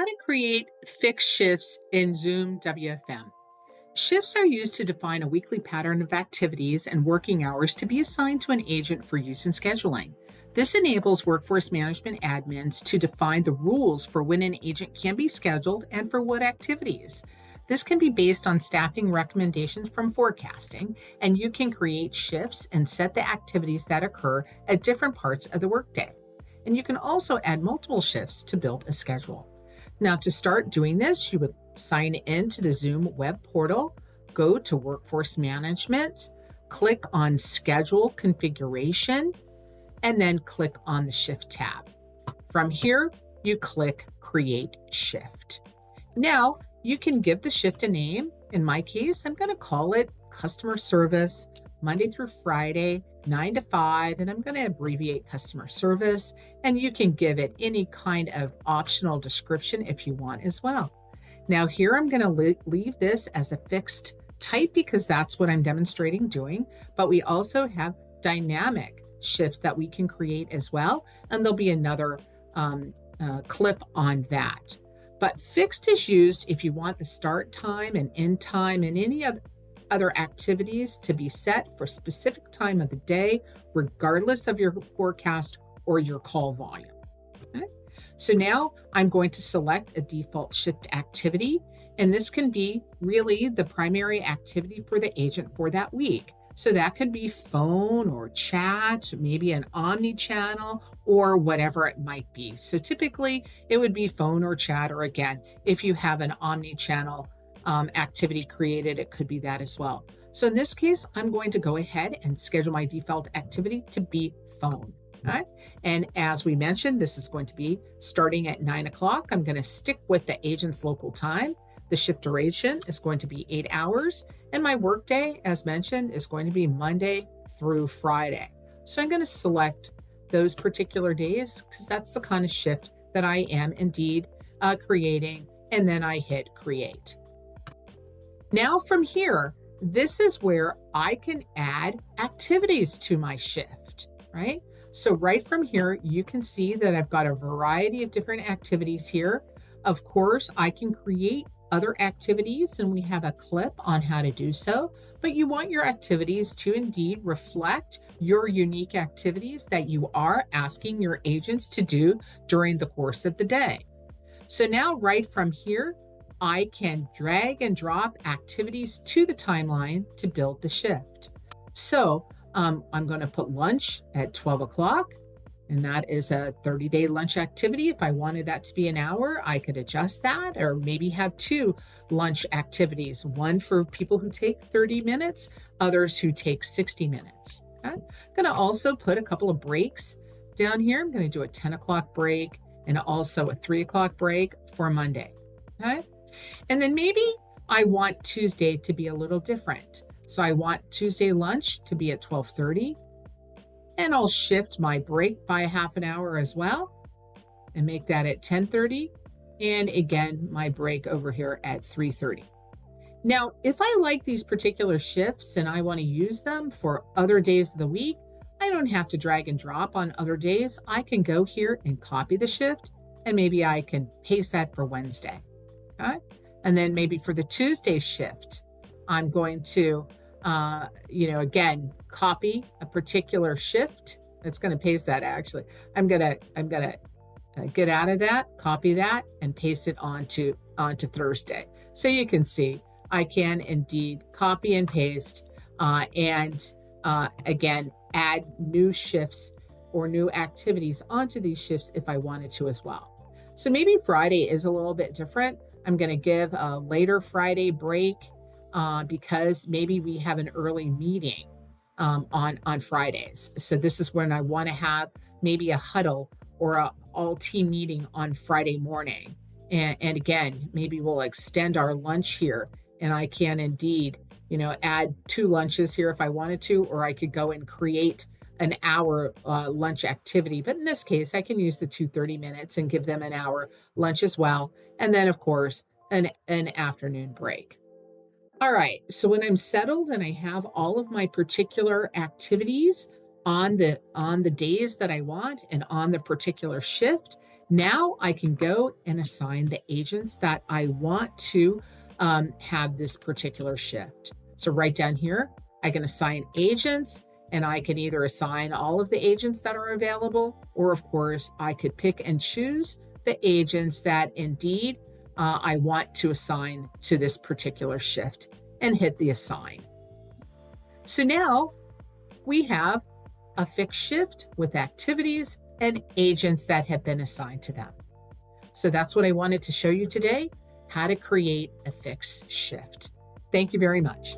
to create fixed shifts in Zoom WFM. Shifts are used to define a weekly pattern of activities and working hours to be assigned to an agent for use in scheduling. This enables workforce management admins to define the rules for when an agent can be scheduled and for what activities. This can be based on staffing recommendations from forecasting, and you can create shifts and set the activities that occur at different parts of the workday. And you can also add multiple shifts to build a schedule. Now, to start doing this, you would sign in to the Zoom web portal, go to Workforce Management, click on Schedule Configuration, and then click on the Shift tab. From here, you click Create Shift. Now, you can give the shift a name. In my case, I'm going to call it Customer Service, Monday through Friday, 9 to 5, and I'm going to abbreviate customer service, and you can give it any kind of optional description if you want as well. Now here I'm going to leave this as a fixed type because that's what I'm demonstrating doing, but we also have dynamic shifts that we can create as well, and there'll be another clip on that. But fixed is used if you want the start time and end time and any other activities to be set for a specific time of the day, regardless of your forecast or your call volume. Okay? So now I'm going to select a default shift activity, and this can be really the primary activity for the agent for that week. So that could be phone or chat, maybe an omni-channel or whatever it might be. So typically it would be phone or chat, or again, if you have an omni-channel activity created, it could be that as well. So in this case, I'm going to go ahead and schedule my default activity to be phone. Okay? And as we mentioned, this is going to be starting at 9 o'clock. I'm going to stick with the agent's local time. The shift duration is going to be 8 hours. And my workday, as mentioned, is going to be Monday through Friday. So I'm going to select those particular days because that's the kind of shift that I am indeed creating. And then I hit create. Now from here, this is where I can add activities to my shift, right? So right from here, you can see that I've got a variety of different activities here. Of course, I can create other activities, and we have a clip on how to do so, but you want your activities to indeed reflect your unique activities that you are asking your agents to do during the course of the day. So now right from here, I can drag and drop activities to the timeline to build the shift. So I'm going to put lunch at 12 o'clock, and that is a 30-day lunch activity. If I wanted that to be an hour, I could adjust that, or maybe have 2 lunch activities, one for people who take 30 minutes, others who take 60 minutes. Okay? I'm going to also put a couple of breaks down here. I'm going to do a 10 o'clock break and also a 3 o'clock break for Monday. Okay? And then maybe I want Tuesday to be a little different. So I want Tuesday lunch to be at 12:30, and I'll shift my break by half an hour as well and make that at 10:30. And again, my break over here at 3:30. Now, if I like these particular shifts and I want to use them for other days of the week, I don't have to drag and drop on other days. I can go here and copy the shift, and maybe I can paste that for Wednesday. Okay? And then maybe for the Tuesday shift, I'm going to, again, copy a particular shift. It's going to paste that actually. I'm gonna get out of that, copy that, and paste it onto Thursday. So you can see I can indeed copy and paste, and again add new shifts or new activities onto these shifts if I wanted to as well. So maybe Friday is a little bit different. I'm going to give a later Friday break because maybe we have an early meeting on Fridays. So this is when I want to have maybe a huddle or a all team meeting on Friday morning. And again, maybe we'll extend our lunch here, and I can indeed, add 2 lunches here if I wanted to, or I could go and create an hour lunch activity. But in this case, I can use the 2:30 minutes and give them an hour lunch as well. And then of course, an afternoon break. All right, so when I'm settled and I have all of my particular activities on the days that I want and on the particular shift, Now I can go and assign the agents that I want to have this particular shift. So right down here, I can assign agents, and I can either assign all of the agents that are available, or of course, I could pick and choose the agents that indeed I want to assign to this particular shift and hit the assign. So now we have a fixed shift with activities and agents that have been assigned to them. So that's what I wanted to show you today, how to create a fixed shift. Thank you very much.